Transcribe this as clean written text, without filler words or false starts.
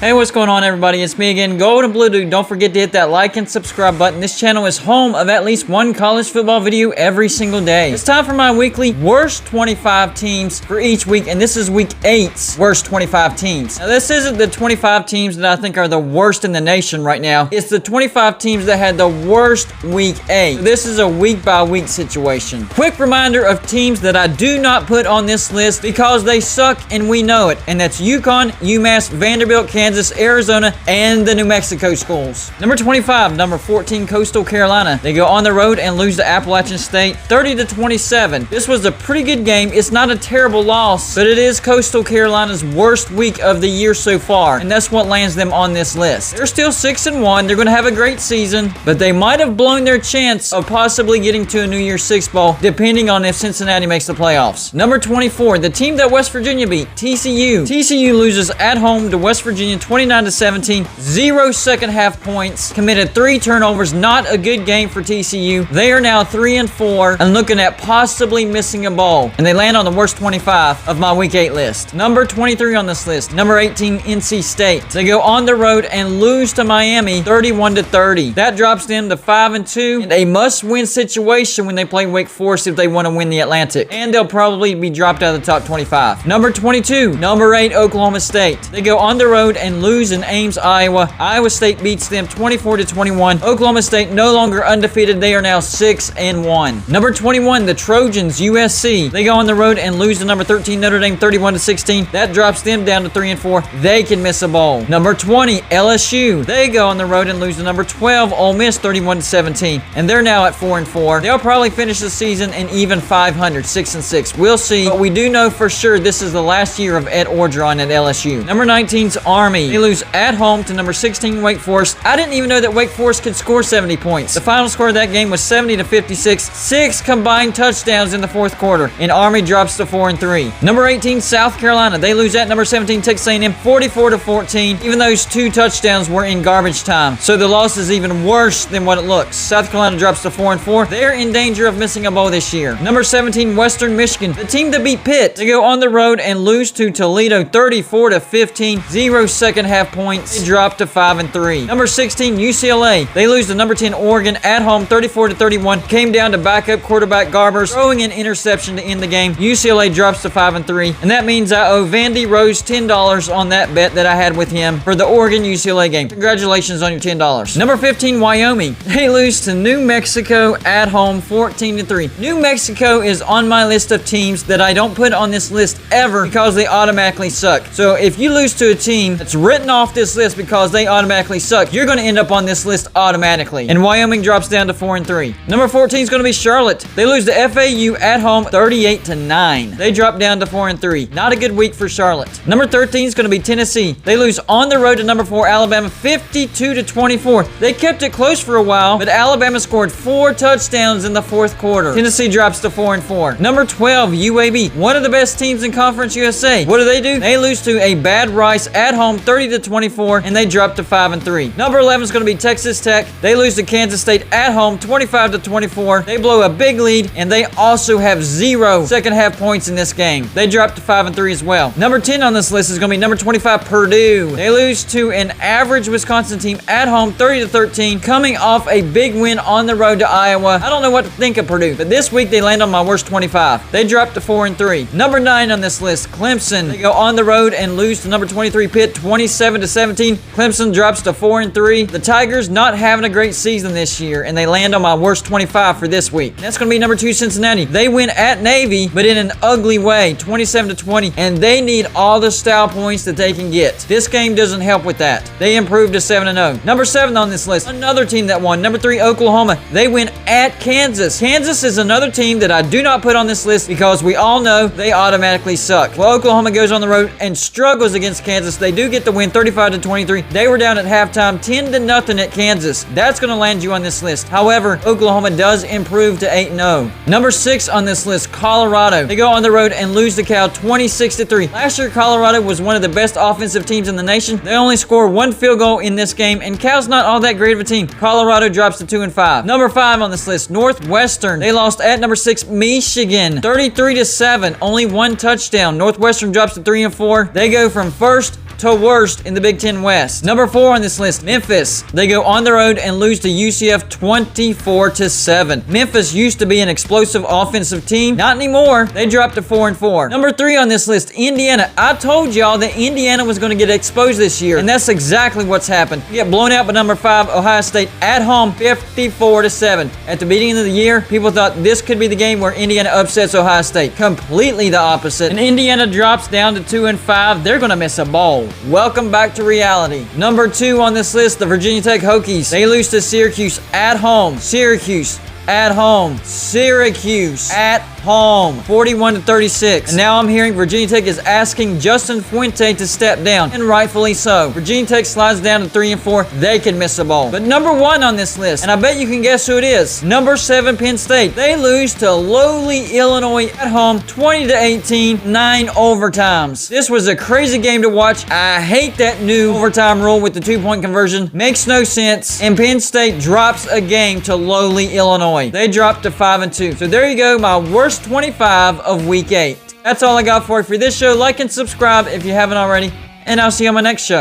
Hey, what's going on, everybody? It's me again, Gold and Blue Dude. Don't forget to hit that like and subscribe button. This channel is home of at least one college football video every single day. It's time for my weekly worst 25 teams for each week, and this is week 8's worst 25 teams. Now, this isn't the 25 teams that I think are the worst in the nation right now. It's the 25 teams that had the worst week 8. So this is a week-by-week situation. Quick reminder of teams that I do not put on this list because they suck and we know it, and that's UConn, UMass, Vanderbilt, Kansas, Arizona, and the New Mexico schools. Number 25, number 14, Coastal Carolina. They go on the road and lose to Appalachian State 30-27. This was a pretty good game. It's not a terrible loss, but it is Coastal Carolina's worst week of the year so far, and that's what lands them on this list. They're still 6-1. They're going to have a great season, but they might have blown their chance of possibly getting to a New Year's Six bowl, depending on if Cincinnati makes the playoffs. Number 24, the team that West Virginia beat, TCU. TCU loses at home to West Virginia 29-17, 0 second half points, committed 3 turnovers, not a good game for TCU. They are now 3-4 and looking at possibly missing a bowl, and they land on the worst 25 of my week 8 list. Number 23 on this list, number 18, NC State. They go on the road and lose to Miami 31-30. That drops them to 5-2 and a must-win situation when they play Wake Forest if they want to win the Atlantic, and they'll probably be dropped out of the top 25. Number 22, number 8, Oklahoma State. They go on the road and lose in Ames, Iowa. Iowa State beats them 24-21. Oklahoma State no longer undefeated. They are now 6-1. Number 21, the Trojans, USC. They go on the road and lose to number 13, Notre Dame 31-16. That drops them down to 3-4. They can miss a bowl. Number 20, LSU. They go on the road and lose to number 12, Ole Miss 31-17. And they're now at 4-4. They'll probably finish the season in even 500, 6-6. We'll see, but we do know for sure this is the last year of Ed Orgeron at LSU. Number 19's Army. They lose at home to number 16, Wake Forest. I didn't even know that Wake Forest could score 70 points. The final score of that game was 70-56. 6 combined touchdowns in the fourth quarter, and Army drops to 4-3. Number 18, South Carolina. They lose at number 17, Texas A&M 44-14. Even those 2 touchdowns were in garbage time, so the loss is even worse than what it looks. South Carolina drops to 4-4. They're in danger of missing a bowl this year. Number 17, Western Michigan. The team that beat Pitt. They go on the road and lose to Toledo 34-15. 0 second half points. They drop to 5-3. Number 16, UCLA. They lose to number 10, Oregon at home 34-31. Came down to backup quarterback Garbers throwing an interception to end the game. UCLA drops to 5-3, and that means I owe Vandy Rose $10 on that bet that I had with him for the Oregon-UCLA game. Congratulations on your $10. Number 15, Wyoming. They lose to New Mexico at home 14-3. New Mexico is on my list of teams that I don't put on this list ever because they automatically suck. So if you lose to a team that's written off this list because they automatically suck, you're going to end up on this list automatically. And Wyoming drops down to 4-3. Number 14 is going to be Charlotte. They lose to FAU at home 38-9. They drop down to 4-3. Not a good week for Charlotte. Number 13 is going to be Tennessee. They lose on the road to number 4, Alabama 52-24. They kept it close for a while, but Alabama scored 4 touchdowns in the fourth quarter. Tennessee drops to 4-4. Number 12, UAB. One of the best teams in Conference USA. What do? They lose to a Bad Rice at home 30-24, and they drop to 5-3. Number 11 is going to be Texas Tech. They lose to Kansas State at home 25-24. They blow a big lead, and they also have 0 second half points in this game. They drop to 5-3 as well. Number 10 on this list is going to be number 25, Purdue. They lose to an average Wisconsin team at home 30-13, coming off a big win on the road to Iowa. I don't know what to think of Purdue, but this week they land on my worst 25. They drop to 4-3. Number 9 on this list, Clemson. They go on the road and lose to number 23, Pitt 27-17. Clemson drops to 4-3. The Tigers not having a great season this year, and they land on my worst 25 for this week. That's going to be number 2, Cincinnati. They win at Navy, but in an ugly way, 27-20, and they need all the style points that they can get. This game doesn't help with that. They improved to 7-0. Number 7 on this list, another team that won. Number 3, Oklahoma. They win at Kansas. Kansas is another team that I do not put on this list because we all know they automatically suck. Well, Oklahoma goes on the road and struggles against Kansas. They do get the win 35-23. They were down at halftime 10-0 at Kansas. That's going to land you on this list. However, Oklahoma does improve to 8-0. Number 6 on this list, Colorado. They go on the road and lose to Cal 26-3. Last year, Colorado was one of the best offensive teams in the nation. They only score 1 field goal in this game, and Cal's not all that great of a team. Colorado drops to 2-5. Number 5 on this list, Northwestern. They lost at number 6, Michigan, 33-7. Only 1 touchdown. Northwestern drops to 3-4. They go from first to worst in the Big Ten West. Number 4 on this list, Memphis. They go on the road and lose to UCF 24-7. Memphis used to be an explosive offensive team. Not anymore. They dropped to 4-4. Number 3 on this list, Indiana. I told y'all that Indiana was going to get exposed this year, and that's exactly what's happened. You get blown out by number 5, Ohio State, at home, 54-7. At the beginning of the year, people thought this could be the game where Indiana upsets Ohio State. Completely the opposite. And Indiana drops down to 2-5. They're going to miss a bowl. Welcome back to reality. Number 2 on this list, the Virginia Tech Hokies. They lose to Syracuse at home. Syracuse at home. Syracuse at home, 41-36. And now I'm hearing Virginia Tech is asking Justin Fuente to step down, and rightfully so. Virginia Tech slides down to 3-4. They can miss a bowl. But number 1 on this list, and I bet you can guess who it is. Number 7, Penn State. They lose to lowly Illinois at home, 20-18, 9 overtimes. This was a crazy game to watch. I hate that new overtime rule with the 2-point conversion. Makes no sense. And Penn State drops a game to lowly Illinois. They dropped to 5-2. So there you go, my worst 25 of week 8. That's all I got for you for this show. Like and subscribe if you haven't already, and I'll see you on my next show.